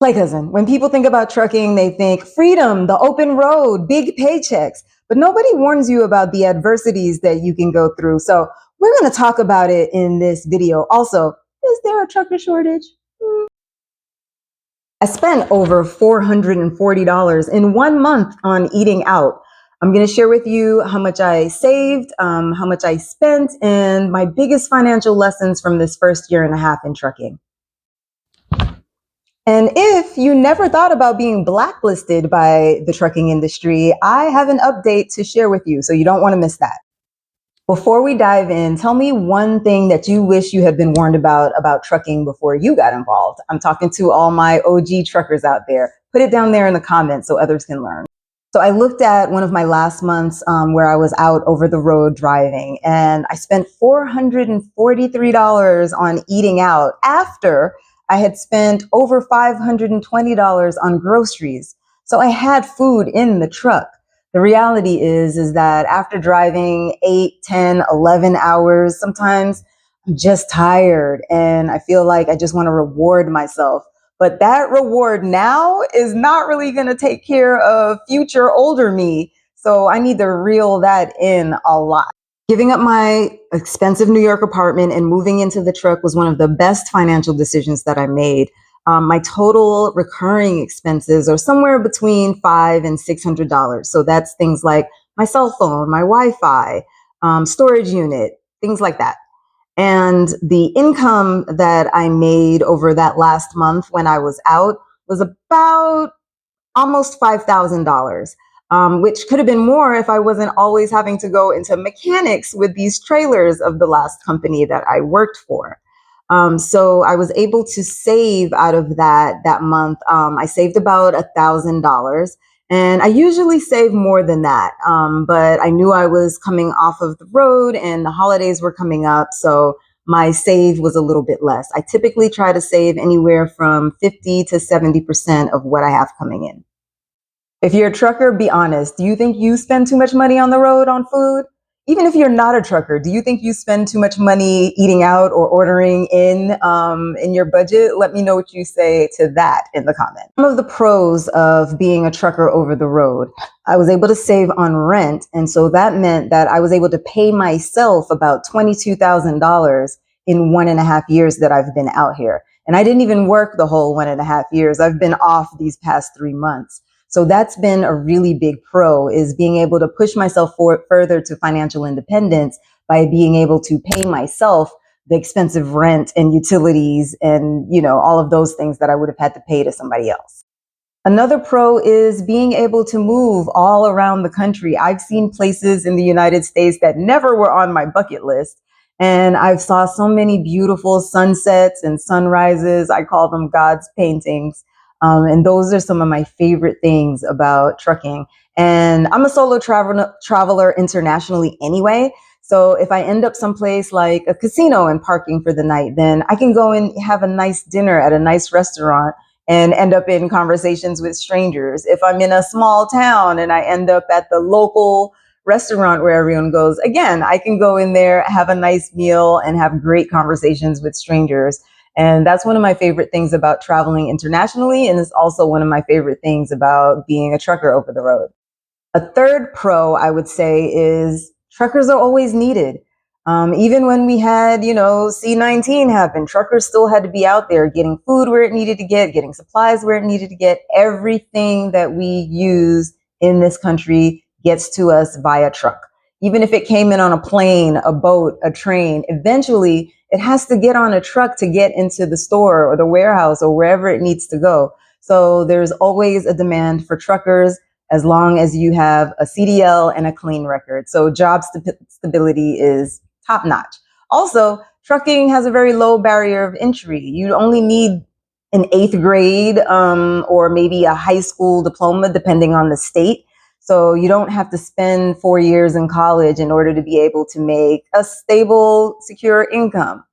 Like, listen, when people think about trucking, they think freedom, the open road, big paychecks, but nobody warns you about the adversities that you can go through. So we're going to talk about it in this video. Also, is there a trucker shortage? I spent over $440 in 1 month on eating out. I'm going to share with you how much I saved, how much I spent, and my biggest financial lessons from this first year and a half in trucking. And if you never thought about being blacklisted by the trucking industry, I have an update to share with you, so you don't want to miss that. Before we dive in, tell me one thing that you wish you had been warned about trucking before you got involved. I'm talking to all my OG truckers out there. Put it down there in the comments so others can learn. So I looked at one of my last months where I was out over the road driving, and I spent $443 on eating out after I had spent over $520 on groceries. So I had food in the truck. The reality is that after driving 8, 10, 11 hours, sometimes I'm just tired and I feel like I just want to reward myself. But that reward now is not really going to take care of future older me. So I need to reel that in a lot. Giving up my expensive New York apartment and moving into the truck was one of the best financial decisions that I made. My total recurring expenses are somewhere between $500 and $600. So that's things like my cell phone, my Wi-Fi, storage unit, things like that. And the income that I made over that last month when I was out was about almost $5,000, which could have been more if I wasn't always having to go into mechanics with these trailers of the last company that I worked for. So I was able to save out of that month. I saved about $1,000. And I usually save more than that. But I knew I was coming off of the road and the holidays were coming up. So my save was a little bit less. I typically try to save anywhere from 50 to 70% of what I have coming in. If you're a trucker, be honest. Do you think you spend too much money on the road on food? Even if you're not a trucker, do you think you spend too much money eating out or ordering in your budget? Let me know what you say to that in the comments. Some of the pros of being a trucker over the road. I was able to save on rent, and so that meant that I was able to pay myself about $22,000 in 1.5 years that I've been out here. And I didn't even work the whole 1.5 years. I've been off these past 3 months. So that's been a really big pro, is being able to push myself further to financial independence by being able to pay myself the expensive rent and utilities and, all of those things that I would have had to pay to somebody else. Another pro is being able to move all around the country. I've seen places in the United States that never were on my bucket list. And I've saw so many beautiful sunsets and sunrises. I call them God's paintings. And those are some of my favorite things about trucking. And I'm a solo traveler internationally anyway. So if I end up someplace like a casino and parking for the night, then I can go and have a nice dinner at a nice restaurant and end up in conversations with strangers. If I'm in a small town and I end up at the local restaurant where everyone goes, again, I can go in there, have a nice meal, and have great conversations with strangers. And that's one of my favorite things about traveling internationally. And it's also one of my favorite things about being a trucker over the road. A third pro, I would say, is truckers are always needed. Even when we had, C-19 happen, truckers still had to be out there getting food where it needed to get, getting supplies where it needed to get. Everything that we use in this country gets to us via truck. Even if it came in on a plane, a boat, a train, eventually it has to get on a truck to get into the store or the warehouse or wherever it needs to go. So there's always a demand for truckers as long as you have a CDL and a clean record. So job stability is top notch. Also, trucking has a very low barrier of entry. You only need an 8th grade or maybe a high school diploma, depending on the state. So you don't have to spend 4 years in college in order to be able to make a stable, secure income,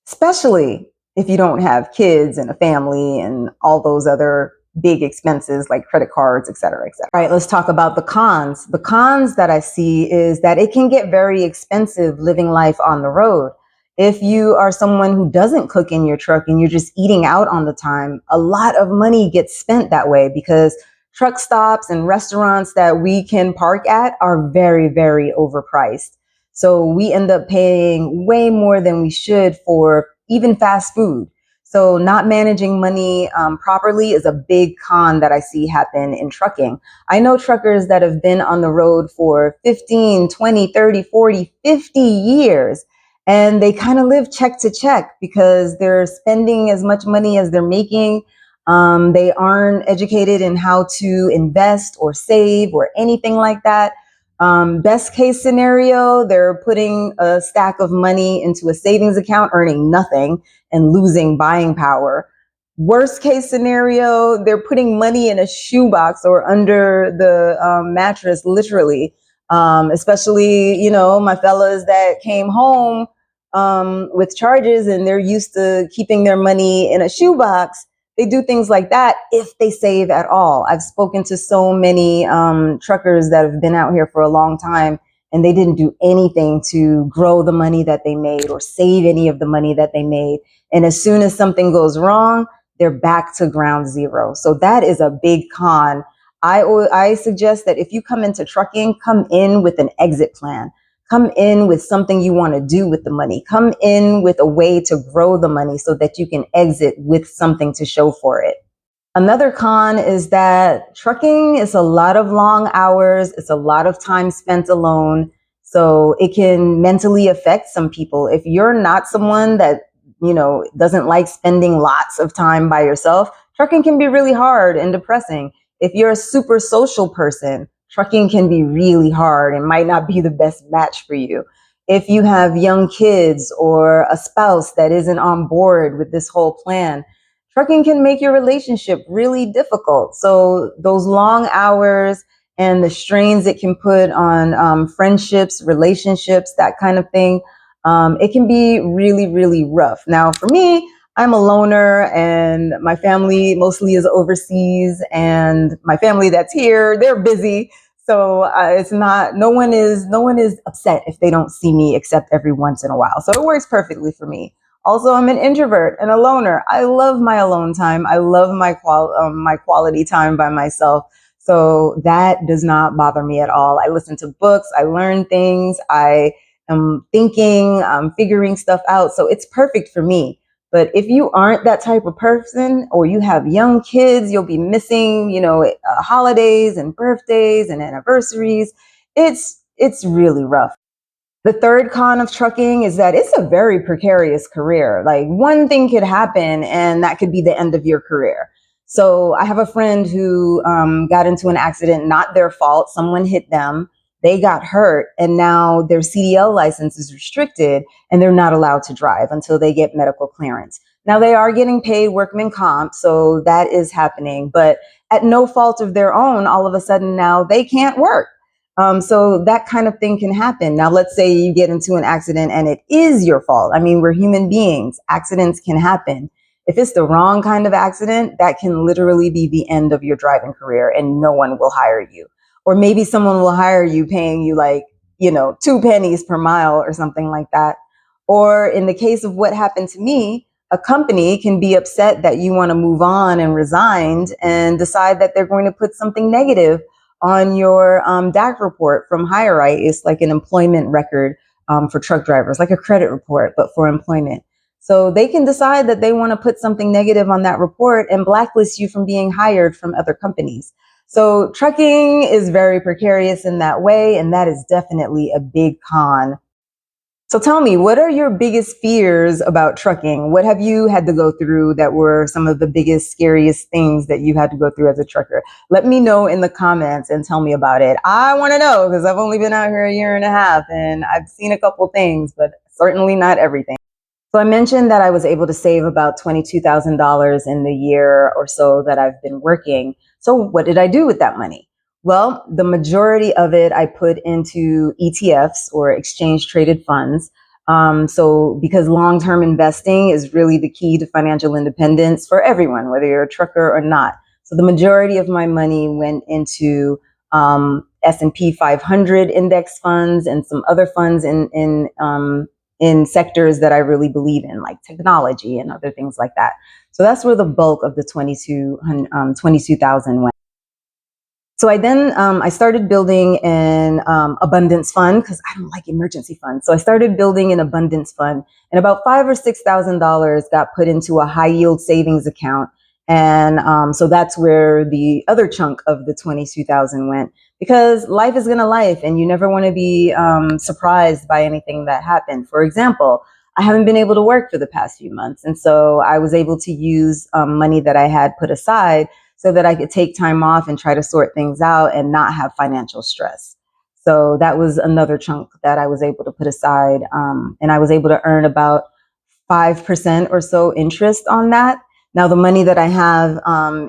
especially if you don't have kids and a family and all those other big expenses like credit cards, et cetera, et cetera. All right, let's talk about the cons. The cons that I see is that it can get very expensive living life on the road. If you are someone who doesn't cook in your truck and you're just eating out on the time, a lot of money gets spent that way because truck stops and restaurants that we can park at are very, very overpriced. So we end up paying way more than we should for even fast food. So not managing money properly is a big con that I see happen in trucking. I know truckers that have been on the road for 15, 20, 30, 40, 50 years, and they kind of live check to check because they're spending as much money as they're making. They aren't educated in how to invest or save or anything like that. Best case scenario, they're putting a stack of money into a savings account, earning nothing and losing buying power. Worst case scenario, they're putting money in a shoebox or under the mattress, literally. Especially, my fellas that came home with charges and they're used to keeping their money in a shoebox. They do things like that if they save at all. I've spoken to so many truckers that have been out here for a long time and they didn't do anything to grow the money that they made or save any of the money that they made. And as soon as something goes wrong, they're back to ground zero. So that is a big con. I suggest that if you come into trucking, come in with an exit plan. Come in with something you want to do with the money. Come in with a way to grow the money so that you can exit with something to show for it. Another con is that trucking is a lot of long hours. It's a lot of time spent alone. So it can mentally affect some people. If you're not someone that, doesn't like spending lots of time by yourself, trucking can be really hard and depressing. If you're a super social person, trucking can be really hard and might not be the best match for you. If you have young kids or a spouse that isn't on board with this whole plan, trucking can make your relationship really difficult. So those long hours and the strains it can put on friendships, relationships, that kind of thing, it can be really, really rough. Now, for me, I'm a loner and my family mostly is overseas, and my family that's here, they're busy. So it's not, no one is upset if they don't see me except every once in a while. So it works perfectly for me. Also, I'm an introvert and a loner. I love my alone time. I love my quality time by myself. So that does not bother me at all. I listen to books. I learn things. I am thinking, I'm figuring stuff out. So it's perfect for me. But if you aren't that type of person, or you have young kids, you'll be missing, holidays and birthdays and anniversaries. It's really rough. The third con of trucking is that it's a very precarious career. Like, one thing could happen and that could be the end of your career. So I have a friend who got into an accident, not their fault. Someone hit them. They got hurt, and now their CDL license is restricted and they're not allowed to drive until they get medical clearance. Now they are getting paid workman comp, so that is happening, but at no fault of their own, all of a sudden now they can't work. So that kind of thing can happen. Now, let's say you get into an accident and it is your fault. I mean, we're human beings. Accidents can happen. If it's the wrong kind of accident, that can literally be the end of your driving career and no one will hire you. Or maybe someone will hire you paying you like, 2 pennies per mile or something like that. Or in the case of what happened to me, a company can be upset that you want to move on and resigned and decide that they're going to put something negative on your DAC report from HireRight. It's like an employment record for truck drivers, like a credit report, but for employment. So they can decide that they want to put something negative on that report and blacklist you from being hired from other companies. So trucking is very precarious in that way, and that is definitely a big con. So tell me, what are your biggest fears about trucking? What have you had to go through that were some of the biggest, scariest things that you had to go through as a trucker? Let me know in the comments and tell me about it. I want to know because I've only been out here a year and a half and I've seen a couple things, but certainly not everything. So I mentioned that I was able to save about $22,000 in the year or so that I've been working. So what did I do with that money? Well, the majority of it I put into ETFs, or exchange traded funds. So because long-term investing is really the key to financial independence for everyone, whether you're a trucker or not. So the majority of my money went into S&P 500 index funds and some other funds in in sectors that I really believe in, like technology and other things like that. So that's where the bulk of the 22,000 went. So I started building an abundance fund because I don't like emergency funds. So I started building an abundance fund, and about $5,000 or $6,000 got put into a high yield savings account. And so that's where the other chunk of the 22,000 went, because life is gonna life, and you never want to be surprised by anything that happened. For example, I haven't been able to work for the past few months, and so I was able to use money that I had put aside so that I could take time off and try to sort things out and not have financial stress. So that was another chunk that I was able to put aside. And I was able to earn about 5% or so interest on that. Now, the money that I have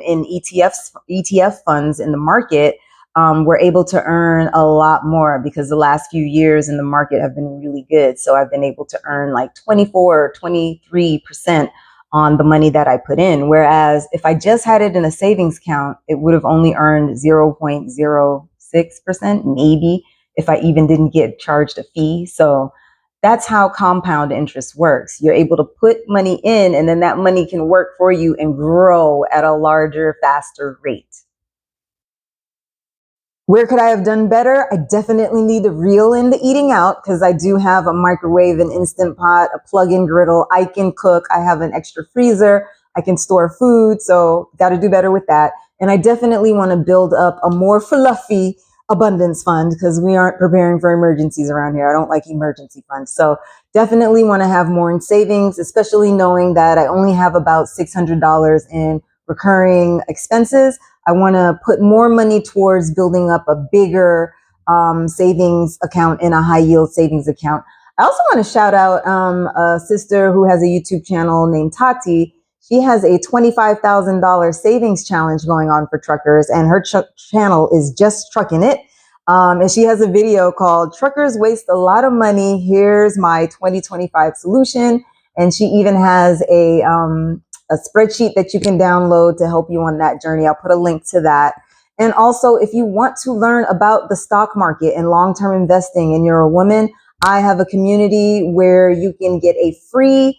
in ETF funds in the market, we're able to earn a lot more because the last few years in the market have been really good. So I've been able to earn like 24 or 23% on the money that I put in. Whereas if I just had it in a savings account, it would have only earned 0.06%, maybe, if I even didn't get charged a fee. So that's how compound interest works. You're able to put money in, and then that money can work for you and grow at a larger, faster rate. Where could I have done better? I definitely need to reel in the eating out, because I do have a microwave, an instant pot, a plug-in griddle. I can cook. I have an extra freezer. I can store food. So got to do better with that. And I definitely want to build up a more fluffy abundance fund, because we aren't preparing for emergencies around here. I don't like emergency funds. So definitely want to have more in savings, especially knowing that I only have about $600 in recurring expenses. I want to put more money towards building up a bigger savings account in a high yield savings account. I also want to shout out a sister who has a YouTube channel named Tati. She has a $25,000 savings challenge going on for truckers, and her channel is just trucking it. And she has a video called "Truckers Waste a Lot of Money. Here's my 2025 solution." And she even has a spreadsheet that you can download to help you on that journey. I'll put a link to that. And also, if you want to learn about the stock market and long-term investing and you're a woman, I have a community where you can get a free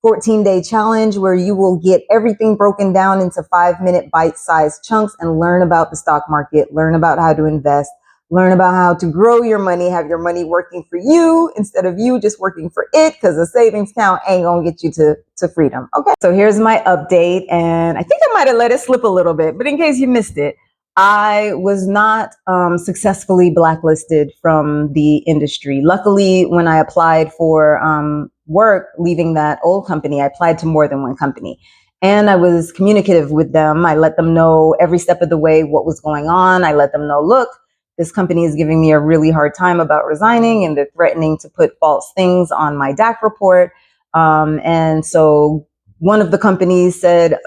14-day challenge where you will get everything broken down into 5-minute bite-sized chunks and learn about the stock market, learn about how to invest, learn about how to grow your money, have your money working for you instead of you just working for it, because a savings account ain't gonna get you to freedom. Okay, so here's my update, and I think I might have let it slip a little bit, but in case you missed it, I was not successfully blacklisted from the industry. Luckily, when I applied for work leaving that old company, I applied to more than one company. And I was communicative with them. I let them know every step of the way what was going on. I let them know, look, this company is giving me a really hard time about resigning, and they're threatening to put false things on my DAC report. And so one of the companies said,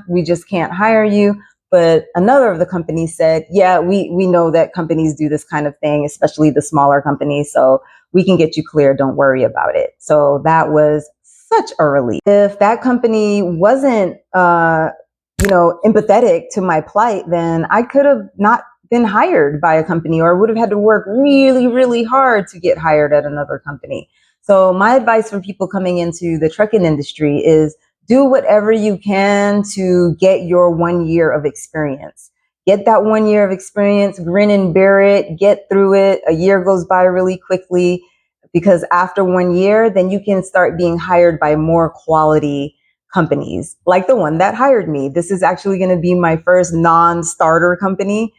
we just can't hire you. But another of the companies said, yeah, we know that companies do this kind of thing, especially the smaller companies. So we can get you clear. Don't worry about it. So that was such a relief. If that company wasn't, empathetic to my plight, then I could have not been hired by a company, or would have had to work really, really hard to get hired at another company. So my advice for people coming into the trucking industry is do whatever you can to get your 1 year of experience. Get that 1 year of experience, grin and bear it, get through it. A year goes by really quickly, because after 1 year, then you can start being hired by more quality companies, like the one that hired me. This is actually going to be my first non-starter company.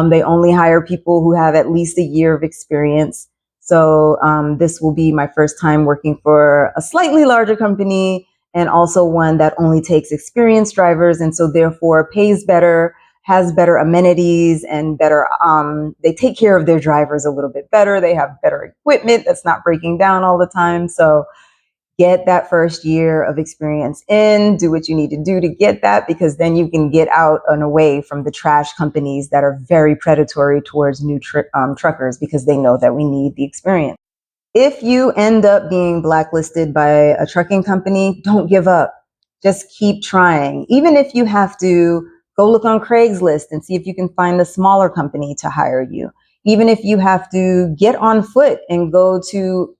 They only hire people who have at least a year of experience. So this will be my first time working for a slightly larger company, and also one that only takes experienced drivers, and so therefore pays better, has better amenities, and better, they take care of their drivers a little bit better. They have better equipment that's not breaking down all the time. So get that first year of experience in, do what you need to do to get that, because then you can get out and away from the trash companies that are very predatory towards new truckers, because they know that we need the experience. If you end up being blacklisted by a trucking company, don't give up. Just keep trying. Even if you have to go look on Craigslist and see if you can find a smaller company to hire you. Even if you have to get on foot and go to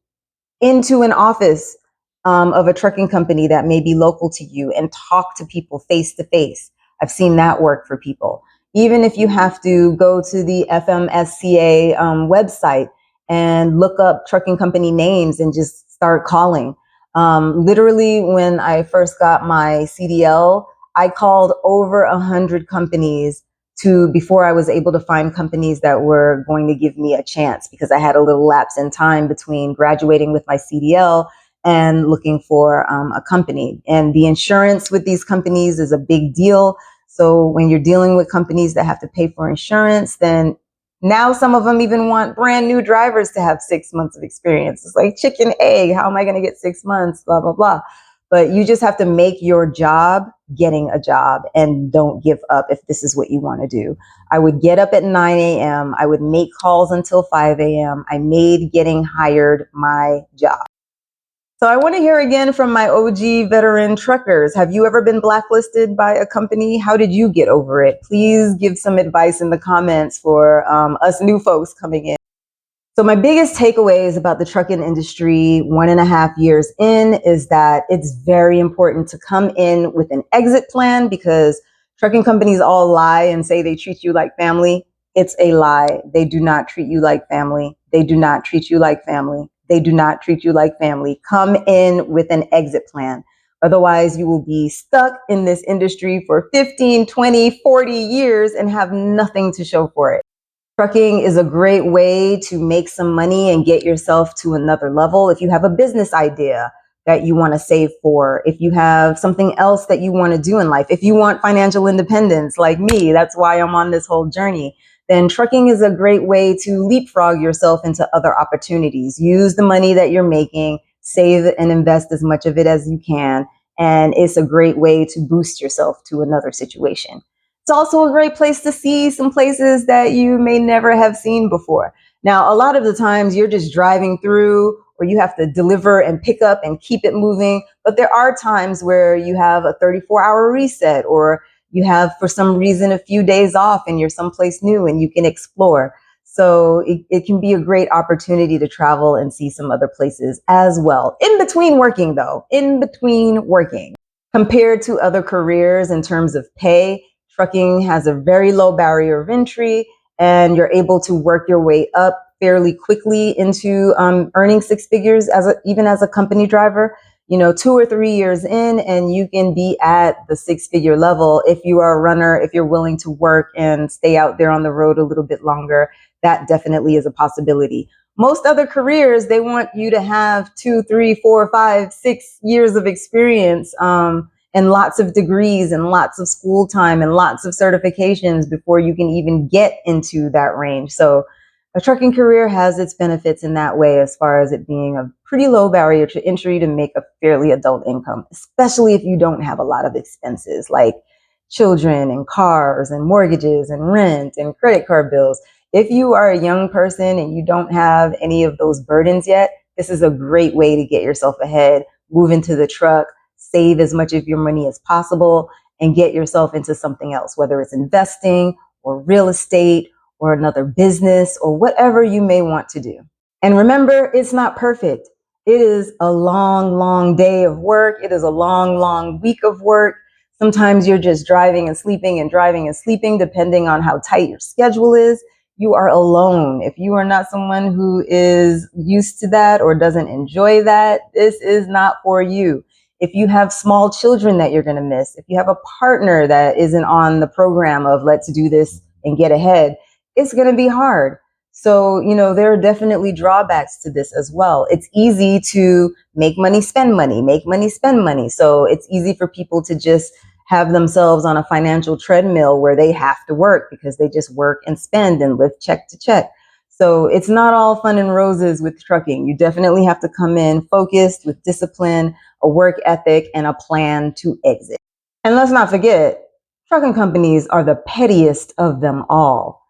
into an office of a trucking company that may be local to you and talk to people face to face. I've seen that work for people. Even if you have to go to the FMSCA website and look up trucking company names and just start calling. Literally, when I first got my CDL, I called over 100 companies before I was able to find companies that were going to give me a chance, because I had a little lapse in time between graduating with my CDL and looking for a company. And the insurance with these companies is a big deal. So when you're dealing with companies that have to pay for insurance, then now some of them even want brand new drivers to have 6 months of experience. It's like chicken egg. How am I going to get 6 months? Blah, blah, blah. But you just have to make your job getting a job, and don't give up if this is what you want to do. I would get up at 9 a.m. I would make calls until 5 a.m. I made getting hired my job. So I want to hear again from my OG veteran truckers. Have you ever been blacklisted by a company? How did you get over it? Please give some advice in the comments for us new folks coming in. So my biggest takeaways about the trucking industry 1.5 years in is that it's very important to come in with an exit plan, because trucking companies all lie and say they treat you like family. It's a lie. They do not treat you like family. They do not treat you like family. They do not treat you like family. Come in with an exit plan. Otherwise, you will be stuck in this industry for 15, 20, 40 years and have nothing to show for it. Trucking is a great way to make some money and get yourself to another level. If you have a business idea that you want to save for, if you have something else that you want to do in life, if you want financial independence like me, that's why I'm on this whole journey, then trucking is a great way to leapfrog yourself into other opportunities. Use the money that you're making, save and invest as much of it as you can, and it's a great way to boost yourself to another situation. It's also a great place to see some places that you may never have seen before. Now, a lot of the times you're just driving through, or you have to deliver and pick up and keep it moving. But there are times where you have a 34-hour reset, or you have, for some reason, a few days off and you're someplace new and you can explore. So it can be a great opportunity to travel and see some other places as well. In between working, though, in between working. Compared to other careers in terms of pay, trucking has a very low barrier of entry, and you're able to work your way up fairly quickly into earning 6 figures even as a company driver. 2 or 3 years in, and you can be at the 6-figure level if you are a runner, if you're willing to work and stay out there on the road a little bit longer. That definitely is a possibility. Most other careers, they want you to have 2, 3, 4, 5, 6 years of experience, and lots of degrees and lots of school time and lots of certifications before you can even get into that range. So a trucking career has its benefits in that way, as far as it being a pretty low barrier to entry to make a fairly adult income, especially if you don't have a lot of expenses like children and cars and mortgages and rent and credit card bills. If you are a young person and you don't have any of those burdens yet, this is a great way to get yourself ahead, move into the truck, save as much of your money as possible, and get yourself into something else, whether it's investing or real estate or another business or whatever you may want to do. And remember, it's not perfect. It is a long, long day of work. It is a long, long week of work. Sometimes you're just driving and sleeping and driving and sleeping, depending on how tight your schedule is. You are alone. If you are not someone who is used to that or doesn't enjoy that, this is not for you. If you have small children that you're going to miss, if you have a partner that isn't on the program of let's do this and get ahead, it's going to be hard. So, there are definitely drawbacks to this as well. It's easy to make money, spend money, make money, spend money. So it's easy for people to just have themselves on a financial treadmill where they have to work because they just work and spend and live check to check. So it's not all fun and roses with trucking. You definitely have to come in focused with discipline, a work ethic, and a plan to exit. And let's not forget, trucking companies are the pettiest of them all.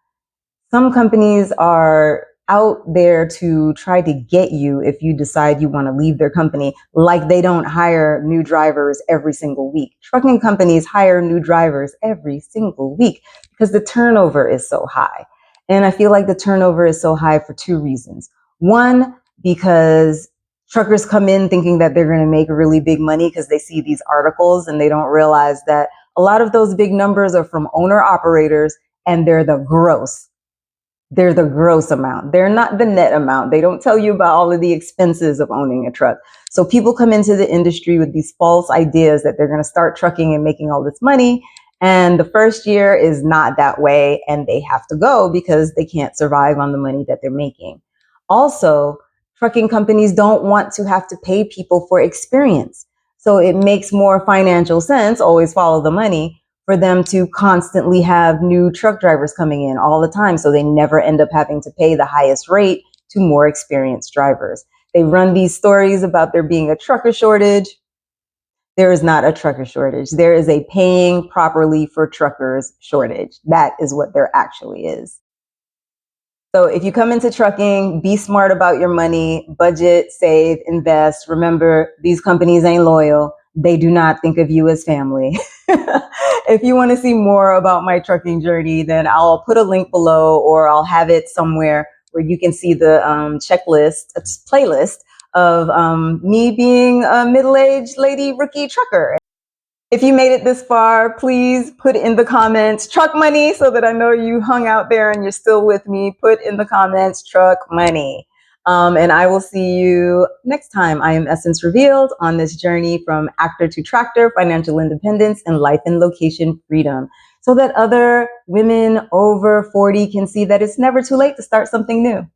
Some companies are out there to try to get you if you decide you want to leave their company, like they don't hire new drivers every single week. Trucking companies hire new drivers every single week because the turnover is so high. And I feel like the turnover is so high for 2 reasons. One, because Truckers come in thinking that they're going to make really big money because they see these articles, and they don't realize that a lot of those big numbers are from owner operators, and they're the gross. They're the gross amount. They're not the net amount. They don't tell you about all of the expenses of owning a truck. So people come into the industry with these false ideas that they're going to start trucking and making all this money. And the first year is not that way, and they have to go because they can't survive on the money that they're making. Also, trucking companies don't want to have to pay people for experience. So it makes more financial sense, always follow the money, for them to constantly have new truck drivers coming in all the time. So they never end up having to pay the highest rate to more experienced drivers. They run these stories about there being a trucker shortage. There is not a trucker shortage. There is a paying properly for truckers shortage. That is what there actually is. So if you come into trucking, be smart about your money, budget, save, invest. Remember, these companies ain't loyal. They do not think of you as family. If you want to see more about my trucking journey, then I'll put a link below, or I'll have it somewhere where you can see the playlist of me being a middle-aged lady rookie trucker. If you made it this far, please put in the comments truck money so that I know you hung out there and you're still with me. Put in the comments truck money. And I will see you next time. I am Essence Revealed on this journey from actor to tractor, financial independence, and life and location freedom, so that other women over 40 can see that it's never too late to start something new.